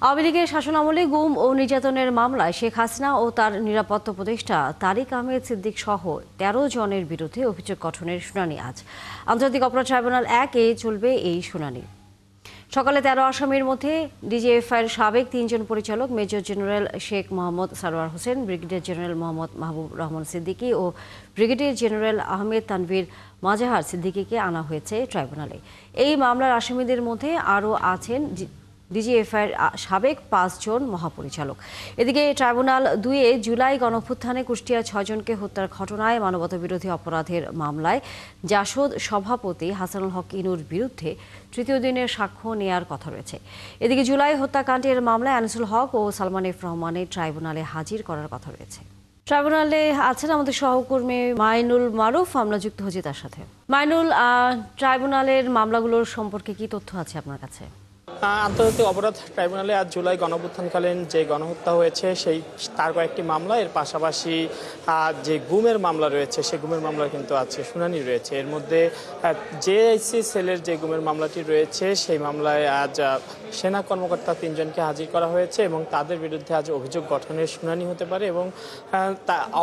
আওয়ামী লীগের শাসনামলে গুম ও নির্যাতনের মামলায় শেখ হাসিনা ও তার নিরাপত্তা উপদেষ্টা তারিক আহমেদ সিদ্দিক সহ ১৩ জনের বিরুদ্ধে অভিযোগ গঠনের শুনানি আজ। আন্তর্জাতিক অপরাধ ট্রাইব্যুনাল ১-এ চলবে এই শুনানি। সকালে ১৩ আসামির মধ্যে ডিজিএফআইয়ের সাবেক ৩ জন পরিচালক major general Sheikh Mohammad Sarwar Hossain, brigadier general Mohammad Mahbub Rahman Siddiqui ও ব্রিগেডিয়ার জেনারেল আহমেদ তানভীর মাজাহার সিদ্দিকীকে আনা হয়েছে ট্রাইব্যুনালে। এই মামলার আসামিদের মধ্যে আরও আছেন ডিজিএফআইয়ের সাবেক ৫ জন মহাপরিচালক। এদিকে ট্রাইব্যুনাল ২-এ জুলাই গণঅভ্যুত্থানে কুষ্টিয়ার ৬ জনকে হত্যার ঘটনায় মানবতাবিরোধী অপরাধের মামলায় জাসদ সভাপতি হাসানুল হক ইনুর বিরুদ্ধে তৃতীয় দিনের সাক্ষ্য নেয়ার কথা রয়েছে। এদিকে জুলাই হত্যাকাণ্ডের মামলায় আনিসুল হক ও সালমান এফ রহমানের ট্রাইব্যুনালে হাজির করার কথা রয়েছে। ট্রাইব্যুনালে আছেন আমাদের সহকর্মী মাইনুল মারুফ, আমরা যুক্ত হচ্ছি তার সাথে। মাইনুল, ট্রাইব্যুনালের মামলাগুলোর সম্পর্কে কি তথ্য আছে আপনার কাছে? আন্তর্জাতিক অপরাধ ট্রাইব্যুনালে আজ জুলাই গণঅভ্যুত্থানকালীন যে গণহত্যা হয়েছে তার কয়েকটি মামলা, এর পাশাপাশি যে গুমের মামলা রয়েছে সেই গুমের মামলার কিন্তু আছে শুনানি রয়েছে। এর মধ্যে জেআইসি সেলের যে গুমের মামলাটি রয়েছে সেই মামলায় আজ সেনা কর্মকর্তা ৩ জনকে হাজির করা হয়েছে এবং তাদের বিরুদ্ধে আজ অভিযোগ গঠনের শুনানি হতে পারে। এবং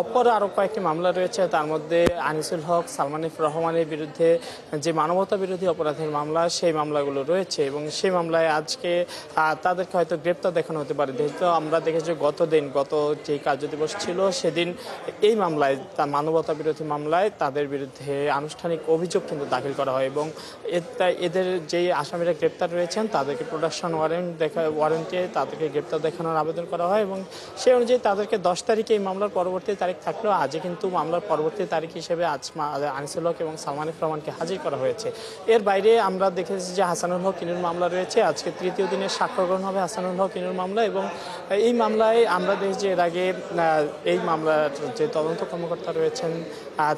অপর আরও কয়েকটি মামলা রয়েছে, তার মধ্যে আনিসুল হক, সালমান এফ রহমানের বিরুদ্ধে যে মানবতা বিরোধী অপরাধের মামলা সেই মামলাগুলো রয়েছে এবং সেই মামলায় আজকে তাদেরকে হয়তো গ্রেপ্তার দেখানো হতে পারে। যেহেতু আমরা দেখেছি গত যে কার্যদিবস ছিল সেদিন এই মামলায় মানবতা বিরোধী মামলায় তাদের বিরুদ্ধে আনুষ্ঠানিক অভিযোগ কিন্তু দাখিল করা হয় এবং এদের যেই আসামিরা গ্রেপ্তার রয়েছেন তাদেরকে প্রোডাকশন ওয়ারেন্টে তাদেরকে গ্রেপ্তার দেখানোর আবেদন করা হয় এবং সেই অনুযায়ী তাদেরকে ১০ তারিখে এই মামলার পরবর্তী তারিখ থাকলেও আজই কিন্তু মামলার পরবর্তী তারিখ হিসেবে আজ আনিসুল হক এবং সালমান এফ রহমানকে হাজির করা হয়েছে। এর বাইরে আমরা দেখেছি যে হাসানুল হক ইনুর মামলা রয়েছে, আজকে তৃতীয় দিনের সাক্ষ্য গ্রহণ হবে হাসানুল হক ইনুর মামলা এবং এই মামলায় আমরা দেখি যে এর আগে এই মামলার যে তদন্ত কর্মকর্তা রয়েছেন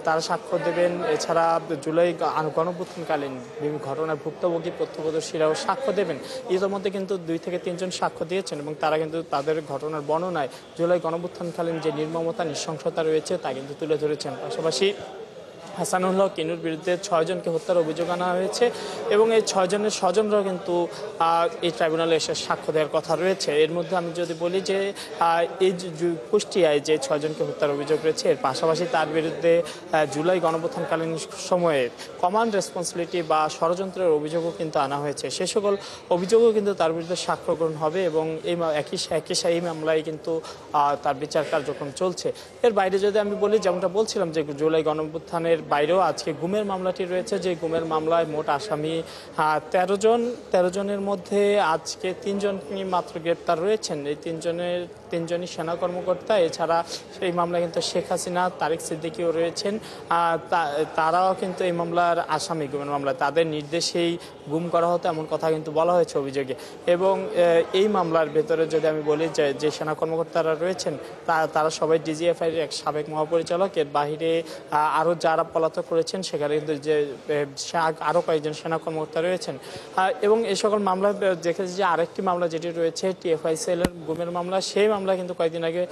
তারা সাক্ষ্য দেবেন। এছাড়া জুলাই গণঅভ্যুত্থানকালীন বিভিন্ন ঘটনার ভুক্তভোগী প্রত্যক্ষদর্শীরাও সাক্ষ্য দেবেন। এর মধ্যে কিন্তু ২ থেকে ৩ জন সাক্ষ্য দিয়েছেন এবং তারা কিন্তু তাদের ঘটনার বর্ণনায় জুলাই গণঅভ্যুত্থানকালীন যে নির্মমতা নৃশংসতা রয়েছে তা কিন্তু তুলে ধরেছেন। পাশাপাশি হাসানুল হক ইনুর বিরুদ্ধে ৬ জনকে হত্যার অভিযোগ আনা হয়েছে এবং এই ৬ জনের স্বজনরাও কিন্তু এই ট্রাইব্যুনালে এসে সাক্ষ্য দেওয়ার কথা রয়েছে। এর মধ্যে আমি যদি বলি যে এই কুষ্টিয়ায় যে ৬ জনকে হত্যার অভিযোগ রয়েছে এর পাশাপাশি তার বিরুদ্ধে জুলাই গণঅভ্যুত্থানকালীন সময়ে কমান্ড রেসপন্সিবিলিটি বা ষড়যন্ত্রের অভিযোগও কিন্তু আনা হয়েছে। সে সকল অভিযোগও কিন্তু তার বিরুদ্ধে সাক্ষ্য গ্রহণ হবে এবং এই মামলায় কিন্তু তার বিচার কার্যক্রম চলছে। এর বাইরে যদি আমি বলি, যেমনটা বলছিলাম যে জুলাই গণঅভ্যুত্থানের বাইরেও আজকে গুমের মামলাটি রয়েছে, যে গুমের মামলায় মোট আসামি ১৩ জনের মধ্যে আজকে ৩ জন মাত্র গ্রেপ্তার রয়েছেন। এই ৩ জনই সেনা কর্মকর্তা। এছাড়া এই মামলায় কিন্তু শেখ হাসিনা, তারিক সিদ্দিকীও রয়েছেন। তারাও কিন্তু এই মামলার আসামি, গুমের মামলায় তাদের নির্দেশেই গুম করা হতো এমন কথা কিন্তু বলা হয়েছে অভিযোগে। এবং এই মামলার ভেতরে যদি আমি বলি যে সেনা কর্মকর্তারা রয়েছেন তারা সবাই ডিজিএফআইয়ের এক সাবেক মহাপরিচালক। এর বাহিরে আরও যারা পলাতক রয়েছেন সেখানে কিন্তু যে আরও কয়েকজন সেনা কর্মকর্তা রয়েছেন এবং এই সকল মামলা দেখেছি যে আরেকটি মামলা যেটি রয়েছে টিএফআই সেলের গুমের মামলা, সেই মামলা কিন্তু কয়েকদিন আগে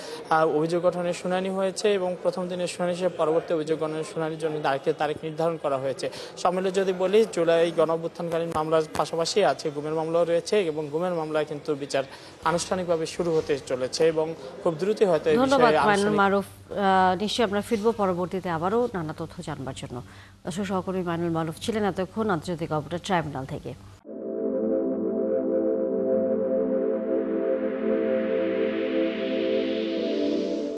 অভিযোগ গঠনের শুনানি হয়েছে এবং প্রথম দিনের শুনানি হিসেবে পরবর্তী অভিযোগ গঠনের শুনানির জন্য তারিখ নির্ধারণ করা হয়েছে। সম্মিলে যদি বলি জুলাই গণঅভ্যুত্থানকালীন মামলার পাশাপাশি আছে গুমের মামলাও রয়েছে এবং গুমের মামলায় কিন্তু বিচার আনুষ্ঠানিকভাবে শুরু হতে চলেছে এবং খুব দ্রুতই হয়তো। ধন্যবাদ মাইনুল মারুফ, নিশ্চয়ই আমরা ফিরবো পরবর্তীতে আবারও নানা তথ্য জানবার জন্য। দর্শক, সহকর্মী মাইনুল মারুফ ছিলেন এতক্ষণ আন্তর্জাতিক অপরাধ ট্রাইব্যুনাল থেকে।